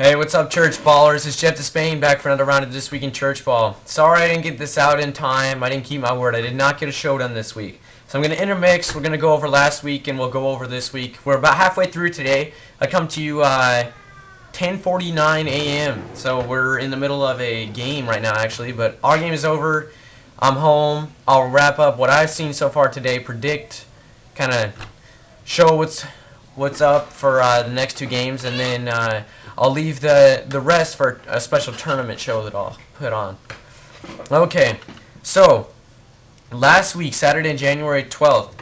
Hey, what's up, Church Ballers? It's Jeff Despain back for another round of This Week in Church Ball. Sorry I didn't get this out in time. I didn't keep my word. I did not get a show done this week. So I'm going to intermix. We're going to go over last week and we'll go over this week. We're about halfway through today. I come to you 10:49 a.m. So we're in the middle of a game right now, actually. But our game is over. I'm home. I'll wrap up what I've seen so far today, predict, kind of show what's up for the next two games, and then I'll leave the rest for a special tournament show that I'll put on. Okay, so last week, Saturday, January 12th,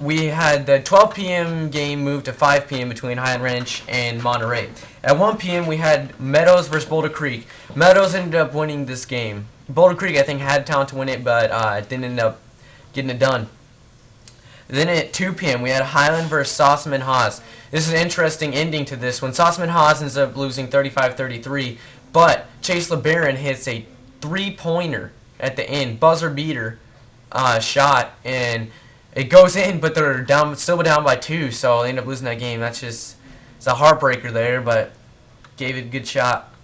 we had the 12 p.m. game moved to 5 p.m. between Highland Ranch and Monterey. At 1 p.m. we had Meadows versus Boulder Creek. Meadows ended up winning this game. Boulder Creek, I think, had talent to win it, but didn't end up getting it done. Then at 2 p.m. we had Highland versus Sossaman Haas. This is an interesting ending to this one. Sossaman Haas ends up losing 35-33, but Chase LeBaron hits a three-pointer at the end, buzzer beater shot, and it goes in, but they're still down by 2, so they end up losing that game. It's a heartbreaker there, but gave it a good shot.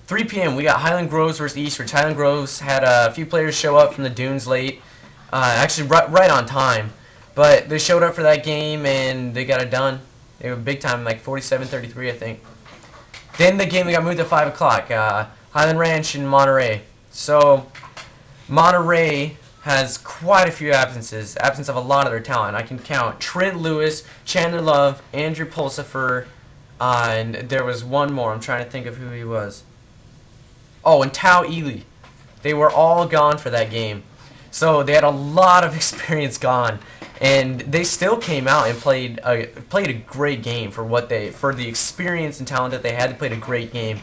3 p.m. we got Highland Groves versus Eastridge. Highland Groves had a few players show up from the dunes late, actually right on time. But they showed up for that game and they got it done. They were big time, like 47-33, I think. Then the game we got moved to 5 o'clock. Highland Ranch and Monterey. So Monterey has quite a few absences. Absence of a lot of their talent. I can count Trent Lewis, Chandler Love, Andrew Pulsifer, and there was one more. I'm trying to think of who he was. Oh, and Tao Ely. They were all gone for that game. So they had a lot of experience gone. And they still came out and played a great game for the experience and talent that they had. They played a great game.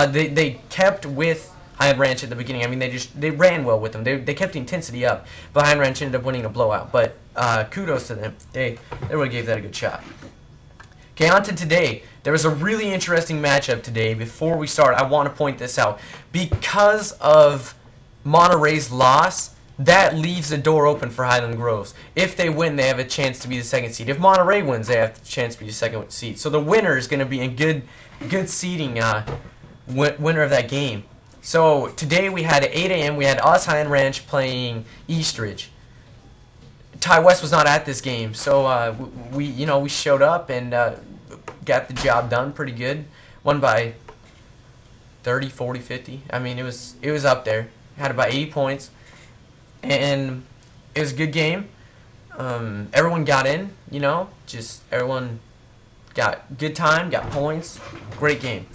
They kept with Highland Ranch at the beginning. I mean, they ran well with them. They kept the intensity up. But Highland Ranch ended up winning a blowout. But kudos to them. They really gave that a good shot. Okay, on to today. There was a really interesting matchup today. Before we start, I want to point this out. Because of Monterey's loss, that leaves the door open for Highland Groves. If they win, they have a chance to be the second seed. If Monterey wins, they have a chance to be the second seed. So the winner is going to be in good seeding, winner of that game. So today we had at 8 a.m. we had us Highland Ranch playing Eastridge. Ty West was not at this game, so we showed up and got the job done pretty good. Won by 30, 40, 50. I mean, it was up there. Had about 80 points. And it was a good game. Everyone got in, just everyone got good time, got points. Great game.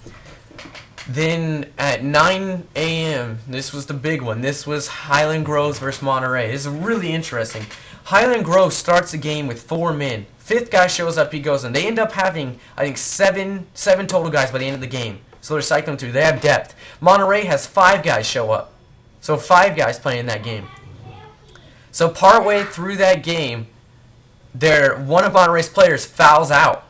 Then at 9 a.m., this was the big one. This was Highland Groves versus Monterey. This is really interesting. Highland Groves starts the game with 4 men. 5th guy shows up, he goes in. They end up having, I think, seven total guys by the end of the game. So they're cycling through. They have depth. Monterey has 5 guys show up. So 5 guys playing that game. So partway through that game, one of Monterey's players fouls out.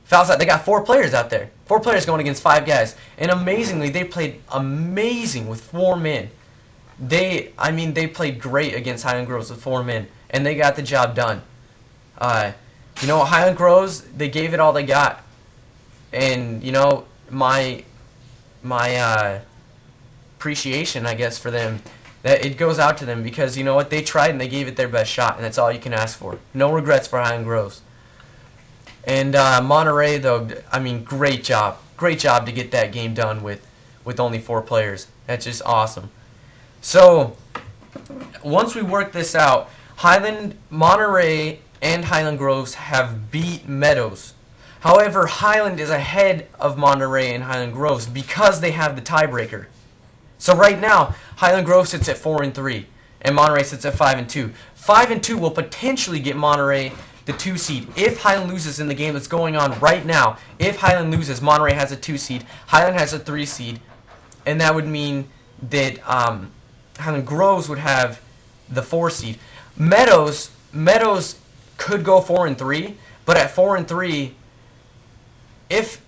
They got 4 players out there. 4 players going against 5 guys. And amazingly, they played amazing with 4 men. They played great against Highland Groves with 4 men. And they got the job done. Highland Groves, they gave it all they got. And, my appreciation, I guess, for them, that it goes out to them because, you know what, they tried and they gave it their best shot, and that's all you can ask for. No regrets for Highland Groves. And Monterey, though, I mean, great job. Great job to get that game done with only 4 players. That's just awesome. So, once we work this out, Monterey and Highland Groves have beat Meadows. However, Highland is ahead of Monterey and Highland Groves because they have the tiebreaker. So right now, Highland Grove sits at 4-3, and Monterey sits at 5-2. 5-2 will potentially get Monterey the 2 seed. If Highland loses in the game that's going on right now, if Highland loses, Monterey has a 2 seed, Highland has a 3 seed, and that would mean that Highland Groves would have the 4 seed. Meadows could go 4-3, but at 4-3, if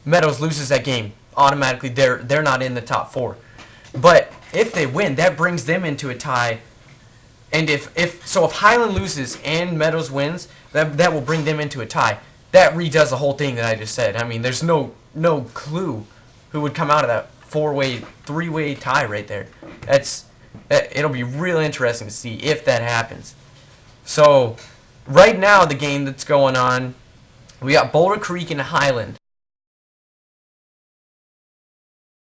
Meadows loses that game, automatically they're not in the top 4. But if they win, that brings them into a tie And if Highland loses and Meadows wins, that will bring them into a tie. that redoes the whole thing that I just said. I mean, there's no clue who would come out of that three-way tie right there. It'll be really interesting to see if that happens. So, right now, the game that's going on, we got Boulder Creek and Highland.